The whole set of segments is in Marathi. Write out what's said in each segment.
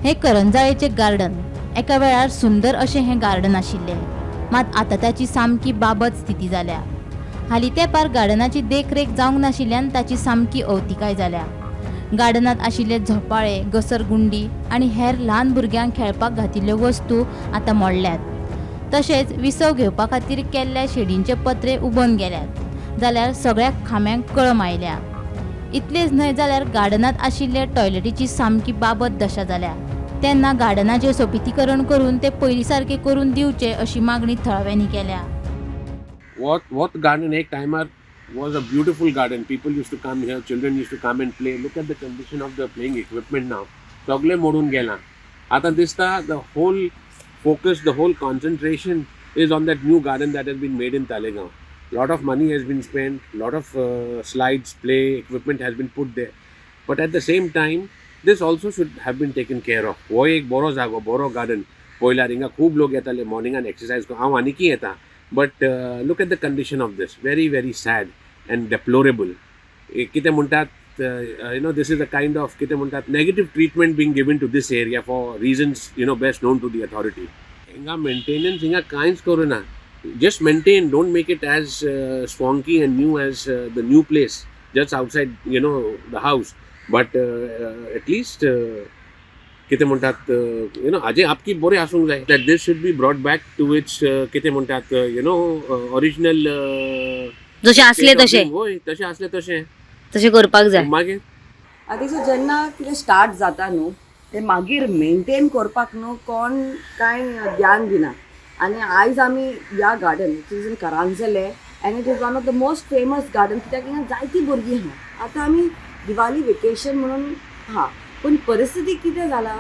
हे करंजाळेचे गार्डन एका वेळार सुंदर अशें हें गार्डन आशिल्लें, मात आतां ताची सामकी बाबत स्थिती जाल्या. हालीं तेंपार गार्डनाची देखरेख जावंक नाशिल्ल्यान ताची सामकी अवतिकाय जाल्या. गार्डनांत आशिल्ले झोपाळे, घसरगुंडी आनी हेर ल्हान भुरग्यांक खेळपाक घातिल्ल्यो वस्तू आतां मोडल्यात. तशेंच विसव घेवपा खातीर केल्ल्या शेडींचे पत्रे उबोवन गेल्यात, जाल्यार सगळ्या खांब्यांक कळम आयल्या. इतलेंच न्हय जाल्यार गार्डनांत आशिल्ले टॉयलेटीची सामकी बाबत दशा जाल्या. तेन्ना गार्डनाचें सोबितीकरण करून ते पयलीं सारकें करून दिवचे अशी मागणी थळाव्यांनी केल्या. What garden ek timer was a beautiful garden. People used to come here, children used to come and play. Look at the condition of the playing equipment now. सगळे मोडून गेला. आता दिसता the whole focus, the whole concentration is on that new garden that has been made in Talegaon. Lot of money has been spent, lot of slides, play equipment has been put there. But at the same time, this also should have been taken care of. वो एक बरो जागो, बरो garden. पयल्यार हिंगा खूब लोक येताले मॉर्निंगान एक्सरसाइज हांव आनीकी येता. But look at the condition of this. Very, very sad and deplorable. कितें म्हणटात, this is a kind of कितें म्हणटात negative treatment being given to this area for reasons best known to the authority. हिंगा maintenance हिंगा कांयच करूना. Just maintain, don't make it as swanky and new as the new place just outside the house. But at least कितें म्हणटात हाजे आपकी बरें आसूंक जाय. that this should be brought back to its कितें म्हणटात original जशें आसले तशें होय तशें आसले तशें करपाक जाय. मागीर आतां जेन्ना कितें स्टार्ट जाता न्हू तें मागीर मेंटेन करपाक न्हू कोण कांय ध्यान दिना. आनी आयज आमी ह्या garden it is in Caranzalem and it is one of the most famous garden कित्याक हिंगा जायतीं भुरगीं आहा. आतां आमी दिवाली वेकेशन म्हणून पूण परिस्थिती कितें जाला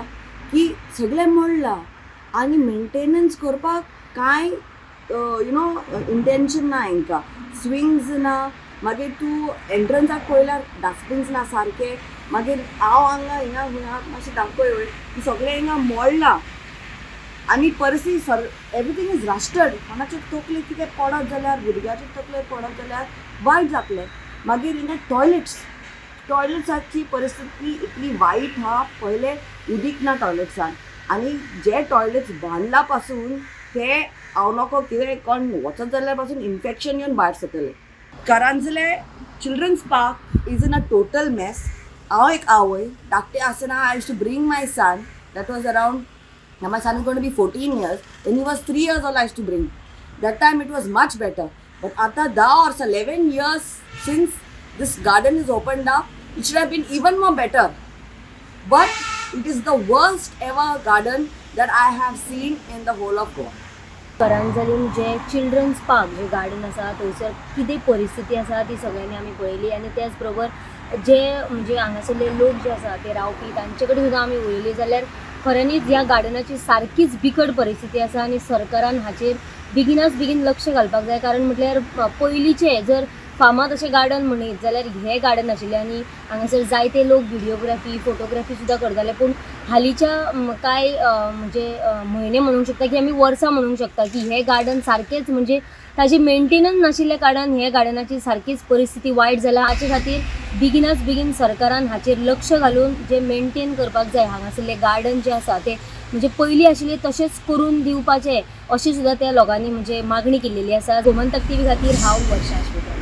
की सगळें मोडलां आनी मेंटेनन्स करपाक कांय इंटेंशन ना हांकां. स्विंग्स ना, मागीर तूं एंट्रन्साक पळयल्यार डस्टबिन्स ना सारके. मागीर हांव हिंगा मातशें दाखय की सगळें हिंगा मोडलां आनी परिस्थिती एवरीथींग इज रस्टड. कोणाचे तकले कितें पडत जाल्यार भुरग्याचे तकले पडत जाल्यार वायट जातलें. मागीर हिंगा टॉयलेट्साची परिस्थिती इतली वायट आहा. पयले उदीक ना टॉयलेट्सान आनी जे टॉयलेट्स बांदला पासून ते हांव नको कितें कोण वचत जाल्यार पासून इन्फेक्शन येवन भायर सरतलें. Caranzalem children's park is in a total mess. हांव एक आवय धाकटें आसतना I used to bring my son. That was around my son is going to be 14 years. When he was 3 years old I used to bring. That time it was much better. But after 10 or 11 years since this garden is opened up, it should have been even more better. But it is the worst ever garden that I have seen in the whole of Goa. करांजलीन जे चिल्ड्रन्स पार्क जे गार्डन आसा थंयसर कितें परिस्थिती आसा ती सगळ्यांनी आमी पळयली. आनी त्याच बरोबर जे म्हणजे हांगासरले लोक जे आसा ते रावपी तांचे कडेन सुद्दां आमी उलयली जाल्यार खऱ्यांनीच ह्या गार्डनाची सारकीच बिकट परिस्थिती आसा आनी सरकारान हाचेर बेगीन लक्ष घालपाक जाय. कारण म्हटल्यार पयलींचे जर फामाद अशें गार्डन म्हणीत जाल्यार हें गार्डन आशिल्लें आनी हांगासर जायते लोक व्हिडिओग्राफी फोटोग्राफी सुद्दां करताले. पूण हालींच्या कांय म्हणजे म्हयने म्हणूंक शकता की आमी वर्सां म्हणूंक शकता की हें गार्डन सारकेंच म्हणजे ताजें मेंटेनन्स नाशिल्ल्या कारणान हे गार्डनाची सारकीच परिस्थिती वायट जाला. हाचे खातीर बेगीन सरकारान हाचेर लक्ष घालून जे मेंटेन करपाक जाय हांगासरले गार्डन जे आसा ते म्हणजे पयलीं आशिल्ले तशेंच करून दिवपाचे अशी सुद्दां त्या लोकांनी म्हणजे मागणी केल्लेली आसा. गोमंतक टीव्ही खातीर हांव वर्षा आश्वेकर.